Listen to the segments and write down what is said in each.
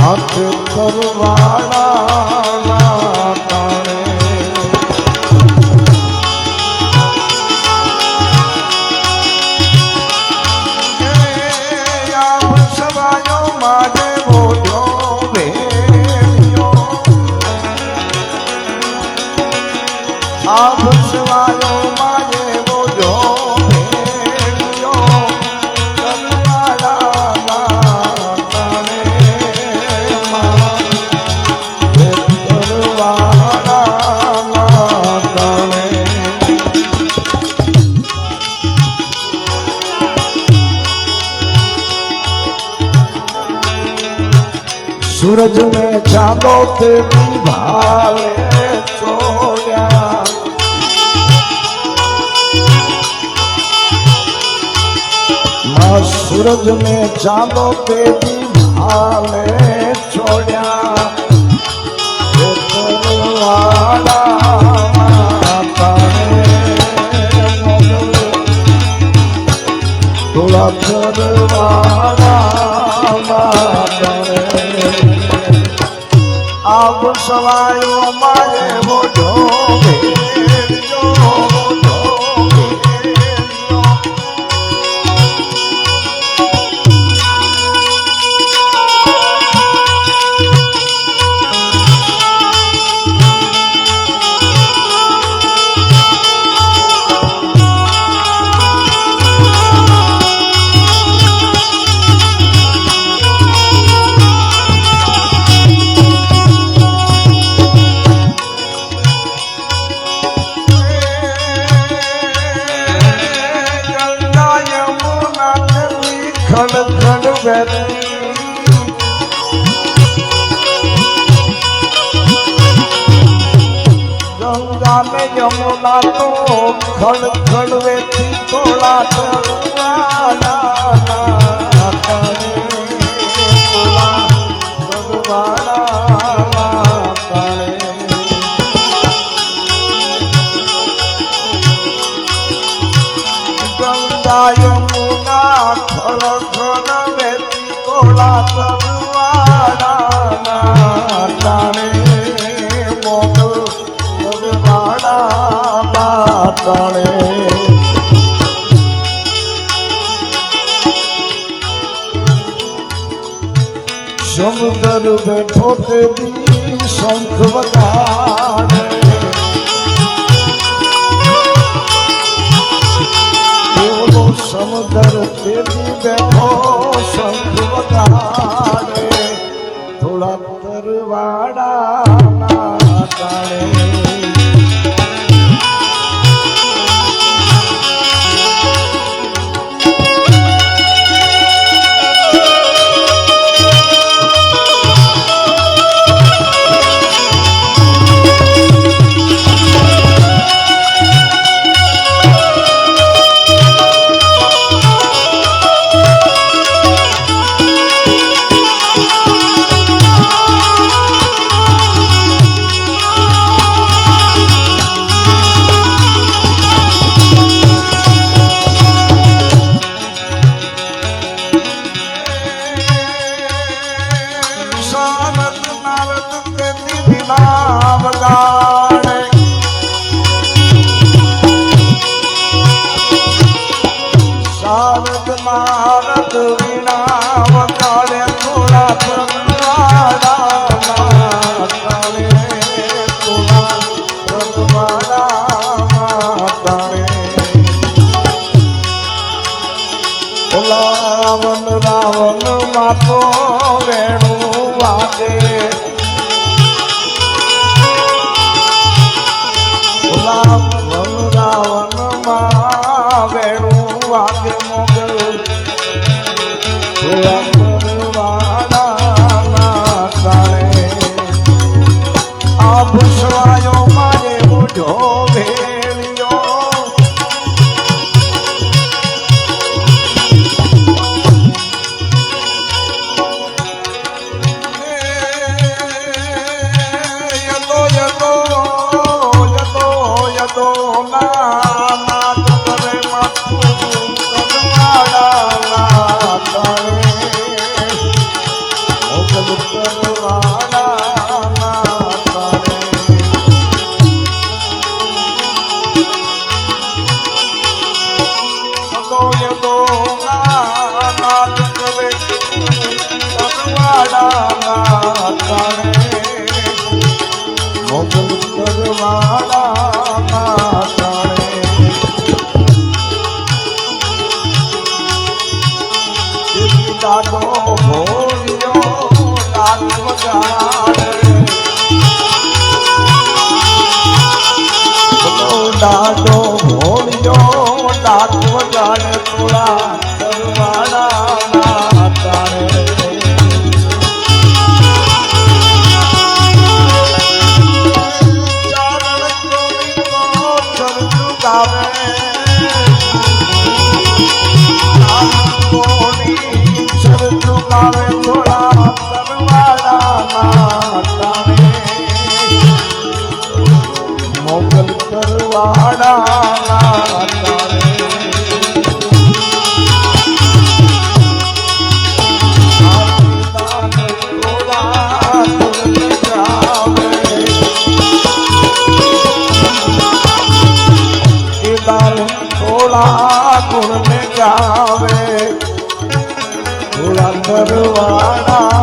હાથ કરવાળા તાણે સવાયો મારે બોજો ભેળ્યો આપ સવાયો મારે બોજો सूरज में चांदो ते भावे छोड़या मां सूरज में चांदो ते भावे छोड़या थोड़ा करवाड़ा आप सवायो मारे बोझो भेड़ियो खड़ खड़ बैठी गंगा में यमुना तो खड़ खड़ बैठी थोड़ा करवाड़ा गंगा यमुना खड़ खड़ बैठी थोड़ा करवाड़ा ताने मोगल करवाड़ा ताने समुद्र बैठो तेरी शंख बजाए समुद्र तेरी बैठो शंख बजाए थोड़ा तरवाड़ा ताने शारद नारद वीणा वगाड़े थोड़ा करवाड़ा ताने थोड़ा करवाड़ा ताने रावण रावण मातो वेणु वागे रावण रावण मा वेणु वागे मोगल थोड़ा करवाड़ा ताने आप सवायो मारे बोझो भेड़ियो तो ना करे मातू करवाड़ा ताने દાદો ભોળિયો ડાક વગાડે દાદો ભોળિયો ડાક વગાડે થોડા સરવાળા તારે ચારણ ચોરીનો ચરચુ ગાવે ચરચુ ગાવે થોડા સરવાળા તારે મોગલ કરવાડા તારે થોડા ગુણ ને ગાવે થોડા કરવાડા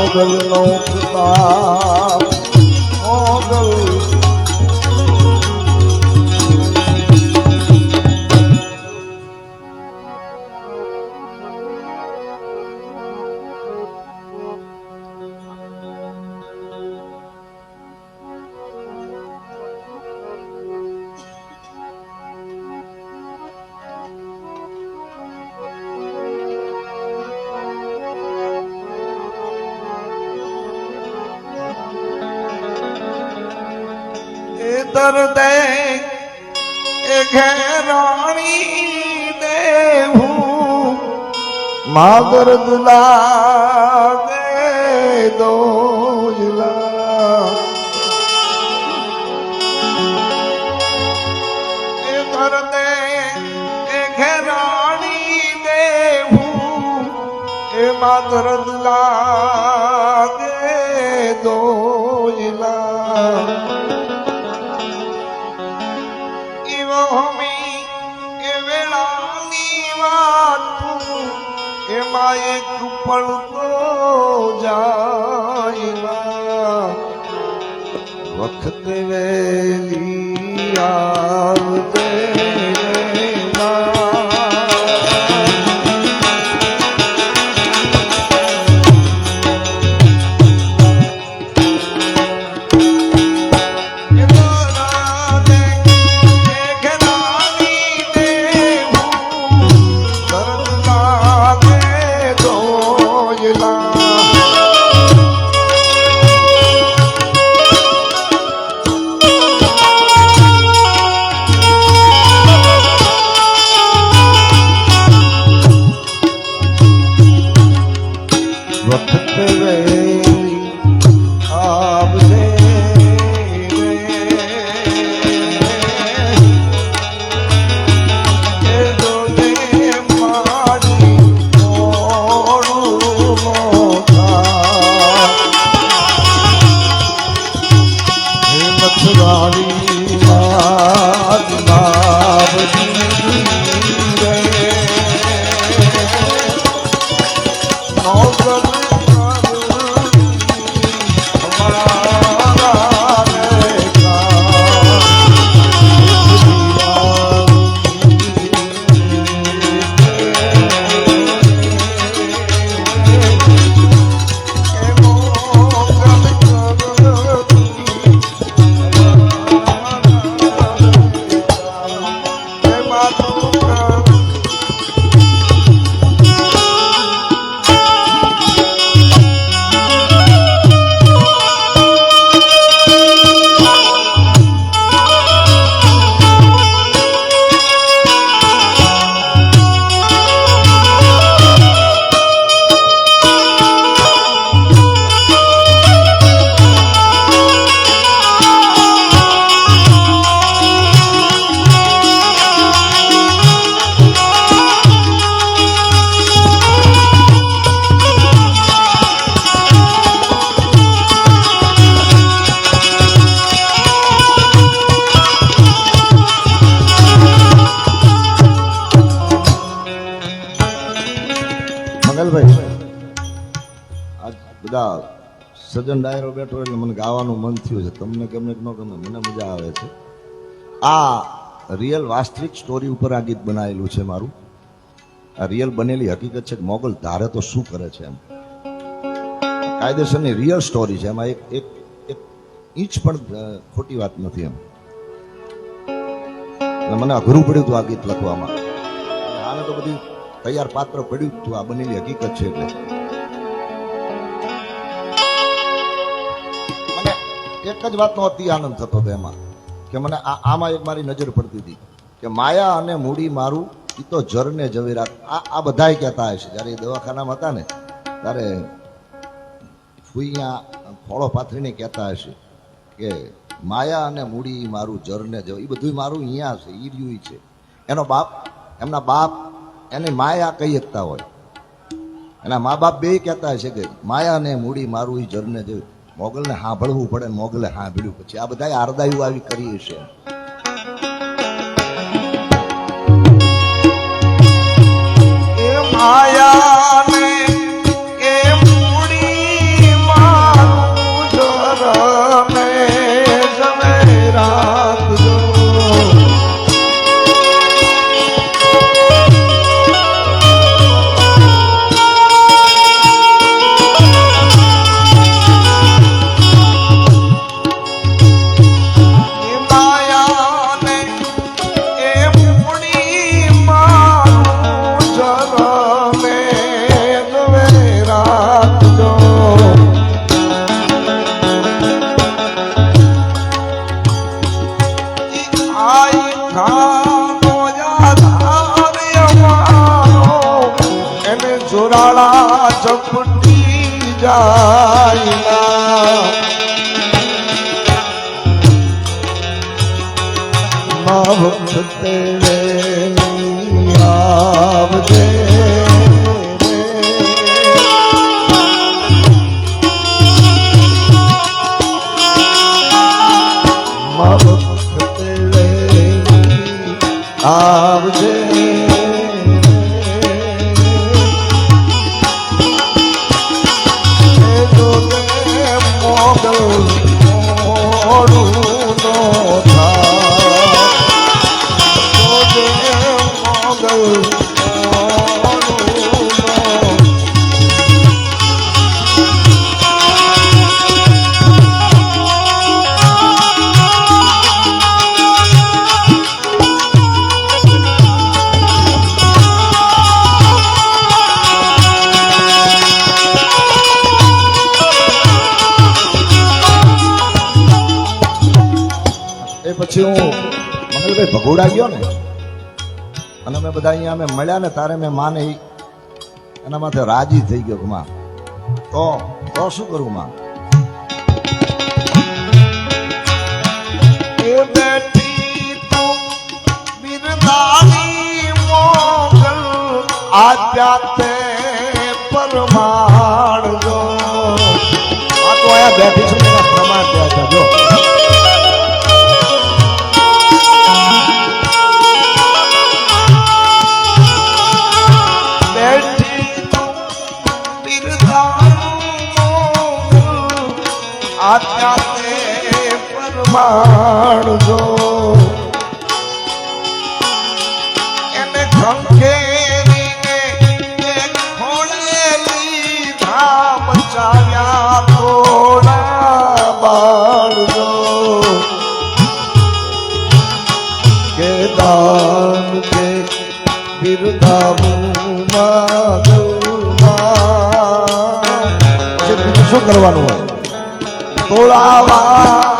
મોગલ નો પ્રતાપ મોગલ દે એ ઘેરાણી દેવું માદર દુલા દે દોજલા એ દે એ ઘેરાણી દેવું એ માદર દુલા દે દોજલા એમાં એક પડતો જાય વખત વેલી આવતે બધા સજન ડાયરો બેઠો એટલે મને ગાવાનું મન થયું છે. તમને ગમે કે ન ગમે, મને મજા આવે છે. આ રિયલ વાસ્તવિક સ્ટોરી ઉપર આ ગીત બનાવેલું છે મારું. આ રિયલ બનેલી હકીકત છે કે મોગલ ધારે તો શું કરે છે એમ. કાયદેસરની રિયલ સ્ટોરી છે. એમાં એક ઇંચ પણ ખોટી વાત નથી એમ. અને મને અઘરું પડ્યું હતું આ ગીત લખવામાં. આને તો બધી તૈયાર પાત્ર પડ્યું હતું. આ બનેલી હકીકત છે એટલે મને એક જ વાતનો અતિ આનંદ થતો હતો એમાં કે મને આમાં એક મારી નજર પડતી હતી કે માયા અને મૂડી મારું એ તો જરને ઝવેરાત. આ બધાય કહેતા હશે જ્યારે એ દવાખાનામાં હતા ને ત્યારે ફૂઈયા ફોળો પાથરીને કહેતા હશે કે માયા અને મૂડી મારું જરને જવ. એ બધું મારું અહીંયા છે, એ રહ્યું છે. એનો બાપ, એમના બાપ એને માયા કહી શકતા હોય, એના મા બાપ બે કહેતા હશે કે માયા અને મૂડી મારું એ જરને જવ. મોગલને સાંભળવું પડે, મોગલે સાંભળ્યું. પછી આ બધા આરદાયું આવી કરી હશે. માયા ને એ મૂડી મારું જરને ઝવેરાત જો. જોરાળા ઝપટી જાય મા ભક્ત આવજે મા ભક્ત આવજે. પછી હું મંગલભાઈ ભગોડા ગયો ને અને અમે બધા અહીંયા અમે મળ્યા ને તારે મેં માને એના માથે રાજી થઈ ગયો કે માં તો શું કરું માં. એ બેટી તો બિરદાની મોગલ આપ્યાતે પરમાણજો. આ તો આયા બેઠી છે એના પ્રમાણ ત્યાં હતા. જો આત્યાતે પરમાણજો. એને ખંખેરીને એક ખોળેલી ધામ ચાવ્યા થોડા બાળજો. કે દાન કે બિરદાવું શું કરવાનું હોય? તોળાવા